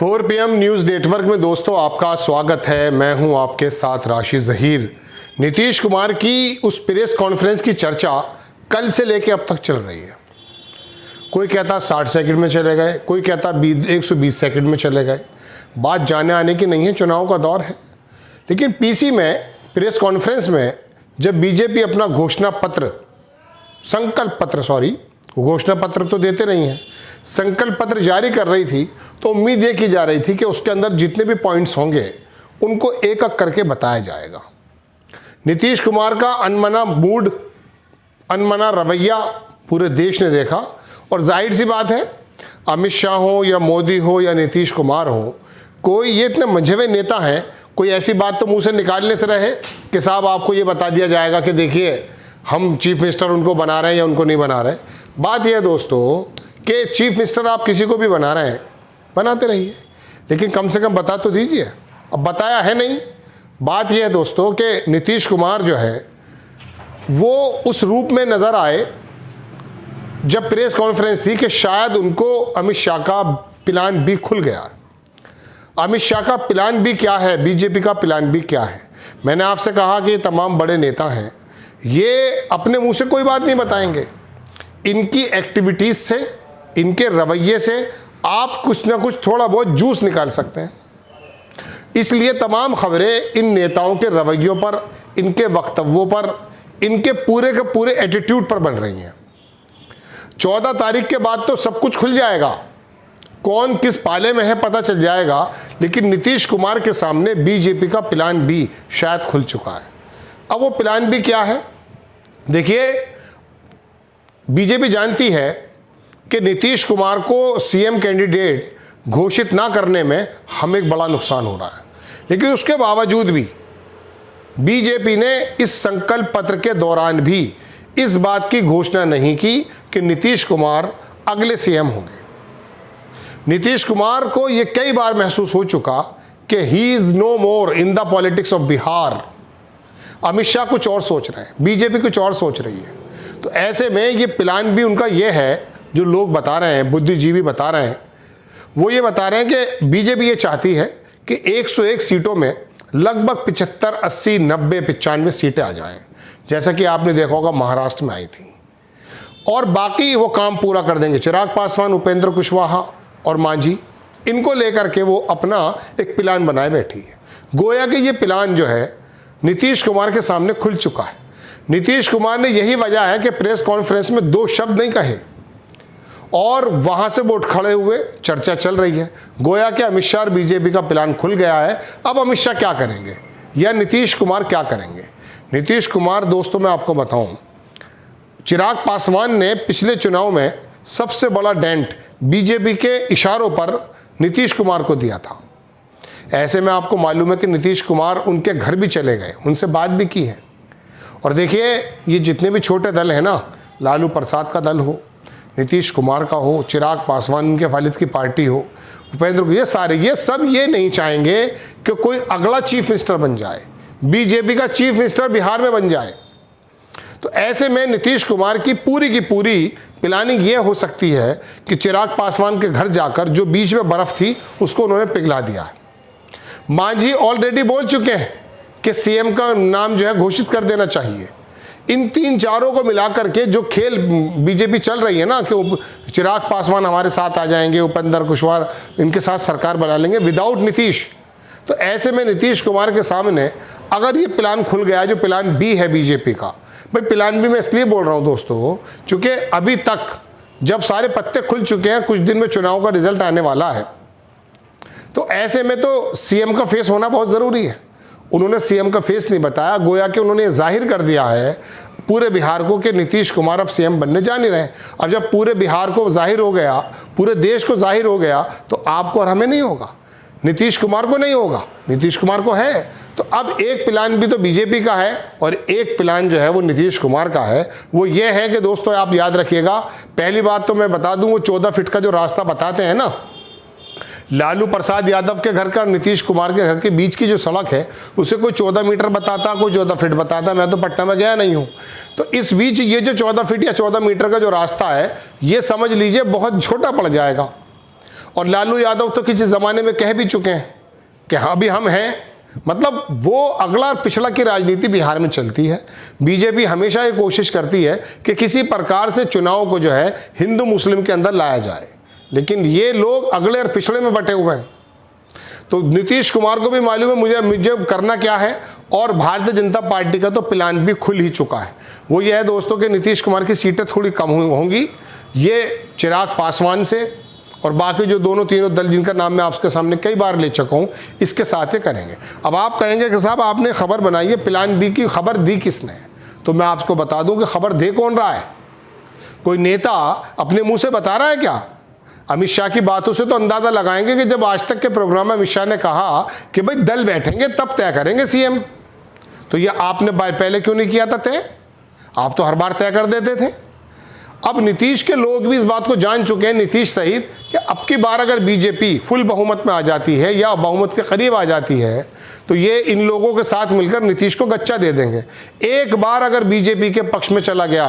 4 PM news network में दोस्तों आपका स्वागत है। मैं हूं आपके साथ राशि ज़हीर। नीतीश कुमार की उस प्रेस कॉन्फ्रेंस की चर्चा कल से लेके अब तक चल रही है। कोई कहता 60 सेकंड में चले गए, कोई कहता 120 सेकंड में चले गए। बात जाने आने की नहीं है, चुनाव का दौर है। लेकिन पीसी में प्रेस कॉन्फ्रेंस में जब बीजेपी अपना घोषणा पत्र तो देते नहीं है, संकल्प पत्र जारी कर रही थी, तो उम्मीद ये की जा रही थी कि उसके अंदर जितने भी पॉइंट्स होंगे उनको एक एक करके बताया जाएगा। नीतीश कुमार का अनमना मूड, अनमना रवैया पूरे देश ने देखा। और जाहिर सी बात है, अमित शाह हो या मोदी हो या नीतीश कुमार हो, कोई ये इतने मंझे हुए नेता हैं, कोई ऐसी बात तो मुंह से निकालने से रहे कि साहब आपको ये बता दिया जाएगा कि देखिए हम चीफ मिनिस्टर उनको बना रहे हैं या उनको नहीं बना रहे। बात यह है दोस्तों कि चीफ मिनिस्टर आप किसी को भी बना रहे हैं, बनाते रहिए, लेकिन कम से कम बता तो दीजिए। अब बताया है नहीं। बात यह है दोस्तों कि नीतीश कुमार जो है वो उस रूप में नज़र आए जब प्रेस कॉन्फ्रेंस थी कि शायद उनको अमित शाह का प्लान बी खुल गया। अमित शाह का प्लान बी क्या है, बीजेपी का प्लान बी क्या है? मैंने आपसे कहा कि ये तमाम बड़े नेता हैं, ये अपने मुंह से कोई बात नहीं बताएंगे। इनकी एक्टिविटीज़ से, इनके रवैये से आप कुछ ना कुछ थोड़ा बहुत जूस निकाल सकते हैं। इसलिए तमाम खबरें इन नेताओं के रवैयों पर, इनके वक्तव्यों पर, इनके पूरे के पूरे एटीट्यूड पर बन रही हैं। 14 तारीख के बाद तो सब कुछ खुल जाएगा, कौन किस पाले में है पता चल जाएगा। लेकिन नीतीश कुमार के सामने बीजेपी का प्लान बी शायद खुल चुका है। अब वो प्लान बी क्या है? देखिए, बीजेपी जानती है कि नीतीश कुमार को सीएम कैंडिडेट घोषित ना करने में हमें एक बड़ा नुकसान हो रहा है। लेकिन उसके बावजूद भी बीजेपी ने इस संकल्प पत्र के दौरान भी इस बात की घोषणा नहीं की कि नीतीश कुमार अगले सीएम होंगे। नीतीश कुमार को यह कई बार महसूस हो चुका कि he is no more in the politics of Bihar. Amit Shah कुछ और सोच रहे हैं, बीजेपी कुछ और सोच रही है। तो ऐसे में ये प्लान भी उनका ये है, जो लोग बता रहे हैं, बुद्धिजीवी बता रहे हैं, वो ये बता रहे हैं कि बीजेपी ये चाहती है कि 101 सीटों में लगभग 75, 80, 90, 95 सीटें आ जाएं, जैसा कि आपने देखा होगा महाराष्ट्र में आई थी। और बाकी वो काम पूरा कर देंगे। चिराग पासवान, उपेंद्र कुशवाहा और मांझी, इनको लेकर के वो अपना एक प्लान बनाए बैठी है। गोया कि ये प्लान जो है नीतीश कुमार के सामने खुल चुका है। नीतीश कुमार ने यही वजह है कि प्रेस कॉन्फ्रेंस में 2 शब्द नहीं कहे और वहां से वो उठ खड़े हुए, चर्चा चल रही है। गोया कि अमित शाह और बीजेपी का प्लान खुल गया है। अब अमित शाह क्या करेंगे या नीतीश कुमार क्या करेंगे? नीतीश कुमार दोस्तों मैं आपको बताऊं, चिराग पासवान ने पिछले चुनाव में सबसे बड़ा डेंट बीजेपी के इशारों पर नीतीश कुमार को दिया था। ऐसे में आपको मालूम है कि नीतीश कुमार उनके घर भी चले गए, उनसे बात भी की है। और देखिए, ये जितने भी छोटे दल हैं ना, लालू प्रसाद का दल हो, नीतीश कुमार का हो, चिराग पासवान उनके वालिद की पार्टी हो, उपेंद्र, ये सारे, ये सब ये नहीं चाहेंगे कि कोई अगला चीफ मिनिस्टर बन जाए, बीजेपी का चीफ मिनिस्टर बिहार में बन जाए। तो ऐसे में नीतीश कुमार की पूरी प्लानिंग ये हो सकती है कि चिराग पासवान के घर जाकर जो बीच में बर्फ थी उसको उन्होंने पिघला दिया है। मांझी ऑलरेडी बोल चुके हैं कि सीएम का नाम जो है घोषित कर देना चाहिए। इन 3-4 को मिलाकर के जो खेल बीजेपी चल रही है ना कि चिराग पासवान हमारे साथ आ जाएंगे, उपेंद्र कुशवाहा इनके साथ सरकार बना लेंगे विदाउट नीतीश। तो ऐसे में नीतीश कुमार के सामने अगर ये प्लान खुल गया, जो प्लान बी है बीजेपी का, भाई प्लान बी मैं इसलिए बोल रहा हूँ दोस्तों, चूँकि अभी तक जब सारे पत्ते खुल चुके हैं, कुछ दिन में चुनाव का रिजल्ट आने वाला है, तो ऐसे में तो सीएम का फेस होना बहुत ज़रूरी है। उन्होंने सीएम का फेस नहीं बताया, गोया कि उन्होंने जाहिर कर दिया है पूरे बिहार को कि नीतीश कुमार अब सीएम बनने जा नहीं रहे। अब जब पूरे बिहार को जाहिर हो गया, पूरे देश को जाहिर हो गया, तो आपको और हमें नहीं होगा, नीतीश कुमार को नहीं होगा, नीतीश कुमार को है। तो अब एक प्लान भी तो बीजेपी का है और एक प्लान जो है वो नीतीश कुमार का है। वो ये है कि दोस्तों आप याद रखिएगा, पहली बात तो मैं बता दूं, वो 14 फीट का जो रास्ता बताते हैं ना, लालू प्रसाद यादव के घर का नीतीश कुमार के घर के बीच की जो सड़क है उसे कोई 14 मीटर बताता, कोई 14 फीट बताता। मैं तो पटना में गया नहीं हूँ। तो इस बीच ये जो 14 फीट या 14 मीटर का जो रास्ता है, ये समझ लीजिए बहुत छोटा पड़ जाएगा। और लालू यादव तो किसी ज़माने में कह भी चुके हैं कि हाँ अभी हम हैं। मतलब वो अगला और पिछला की राजनीति बिहार में चलती है। बीजेपी हमेशा ये कोशिश करती है कि किसी प्रकार से चुनाव को जो है हिंदू मुस्लिम के अंदर लाया जाए, लेकिन ये लोग अगले और पिछड़े में बटे हुए हैं। तो नीतीश कुमार को भी मालूम है मुझे करना क्या है, और भारतीय जनता पार्टी का तो प्लान भी खुल ही चुका है। वो ये है दोस्तों कि नीतीश कुमार की सीटें थोड़ी कम होंगी, ये चिराग पासवान से और बाकी जो दोनों तीनों दल जिनका नाम मैं आपके सामने कई बार ले चुका हूँ, इसके साथ ही करेंगे। अब आप कहेंगे कि साहब आपने खबर बनाई है, प्लान बी की खबर दी किसने? तो मैं आपको बता दूं कि खबर दे कौन रहा है। कोई नेता अपने मुंह से बता रहा है क्या? अमित शाह की बातों से तो अंदाजा लगाएंगे कि जब आज तक के प्रोग्राम में अमित शाह ने कहा कि भाई दल बैठेंगे तब तय करेंगे सीएम, तो ये आपने पहले क्यों नहीं किया था तय? आप तो हर बार तय कर देते थे। अब नीतीश के लोग भी इस बात को जान चुके हैं, नीतीश सहित, कि अब की बार अगर बीजेपी फुल बहुमत में आ जाती है या बहुमत के करीब आ जाती है तो ये इन लोगों के साथ मिलकर नीतीश को गच्चा दे देंगे। एक बार अगर बीजेपी के पक्ष में चला गया,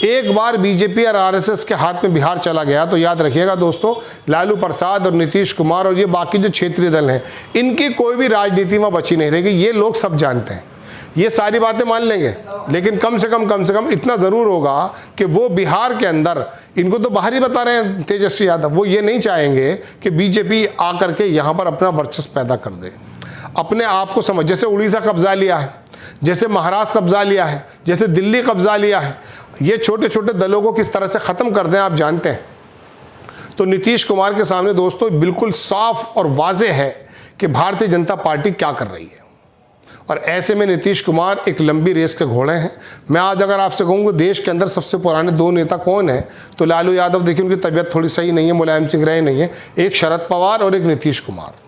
एक बार बीजेपी और आरएसएस के हाथ में बिहार चला गया, तो याद रखिएगा दोस्तों, लालू प्रसाद और नीतीश कुमार और ये बाकी जो क्षेत्रीय दल हैं, इनकी कोई भी राजनीति में बची नहीं रहेगी। ये लोग सब जानते हैं, ये सारी बातें मान लेंगे, लेकिन कम से कम इतना ज़रूर होगा कि वो बिहार के अंदर, इनको तो बाहर ही बता रहे हैं तेजस्वी यादव, वो ये नहीं चाहेंगे कि बीजेपी आकर के यहाँ पर अपना वर्चस्व पैदा कर दे, अपने आप को समझ। जैसे उड़ीसा कब्जा लिया है, जैसे महाराष्ट्र कब्जा लिया है, जैसे दिल्ली कब्जा लिया है, ये छोटे छोटे दलों को किस तरह से ख़त्म कर दें आप जानते हैं। तो नीतीश कुमार के सामने दोस्तों बिल्कुल साफ और वाज़ेह है कि भारतीय जनता पार्टी क्या कर रही है, और ऐसे में नीतीश कुमार एक लंबी रेस के घोड़े हैं। मैं आज अगर आपसे कहूँगा देश के अंदर सबसे पुराने दो नेता कौन हैं, तो लालू यादव, देखिए उनकी तबीयत थोड़ी सही नहीं है, मुलायम सिंह राय नहीं है, एक शरद पवार और एक नीतीश कुमार।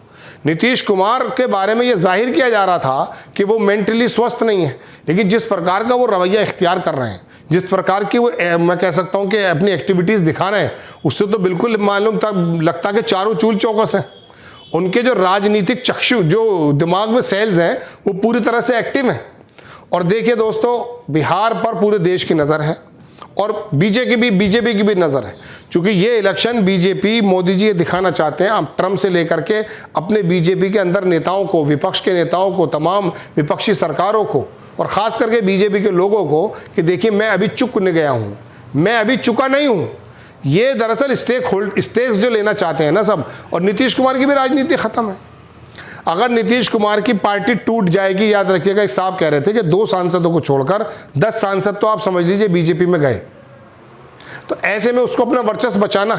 नीतीश कुमार के बारे में ये जाहिर किया जा रहा था कि वो मेंटली स्वस्थ नहीं है, लेकिन जिस प्रकार का वो रवैया इख्तियार कर रहे हैं, जिस प्रकार की वो मैं कह सकता हूँ कि अपनी एक्टिविटीज़ दिखा रहे हैं, उससे तो बिल्कुल मालूम लगता कि चारों चूल चौकस हैं। उनके जो राजनीतिक चक्षु, जो दिमाग में सेल्स हैं, वो पूरी तरह से एक्टिव हैं। और देखिए दोस्तों, बिहार पर पूरे देश की नज़र है और बीजेपी की भी नज़र है, क्योंकि ये इलेक्शन बीजेपी, मोदी जी ये दिखाना चाहते हैं, आप ट्रम्प से लेकर के अपने बीजेपी के अंदर नेताओं को, विपक्ष के नेताओं को, तमाम विपक्षी सरकारों को, और ख़ास करके बीजेपी के लोगों को, कि देखिए मैं अभी चुक नहीं गया हूँ, मैं अभी चुका नहीं हूँ। ये दरअसल स्टेक्स जो लेना चाहते हैं ना सब, और नीतीश कुमार की भी राजनीति ख़त्म है। अगर नीतीश कुमार की पार्टी टूट जाएगी, याद रखिएगा, एक साहब कह रहे थे कि 2 सांसदों को छोड़कर 10 सांसद तो आप समझ लीजिए बीजेपी में गए। तो ऐसे में उसको अपना वर्चस्व बचाना,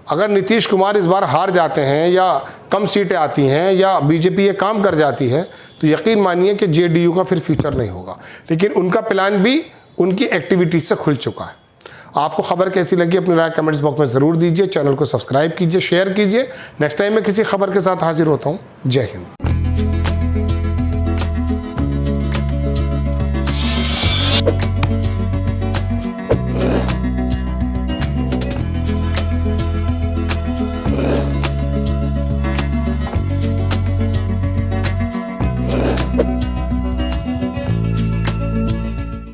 अगर नीतीश कुमार इस बार हार जाते हैं या कम सीटें आती हैं या बीजेपी ये काम कर जाती है, तो यकीन मानिए कि जेडीयू का फिर फ्यूचर नहीं होगा। लेकिन उनका प्लान भी उनकी एक्टिविटीज से खुल चुका है। आपको खबर कैसी लगी अपनी राय कमेंट्स बॉक्स में ज़रूर दीजिए। चैनल को सब्सक्राइब कीजिए, शेयर कीजिए। नेक्स्ट टाइम मैं किसी खबर के साथ हाजिर होता हूँ। जय हिंद।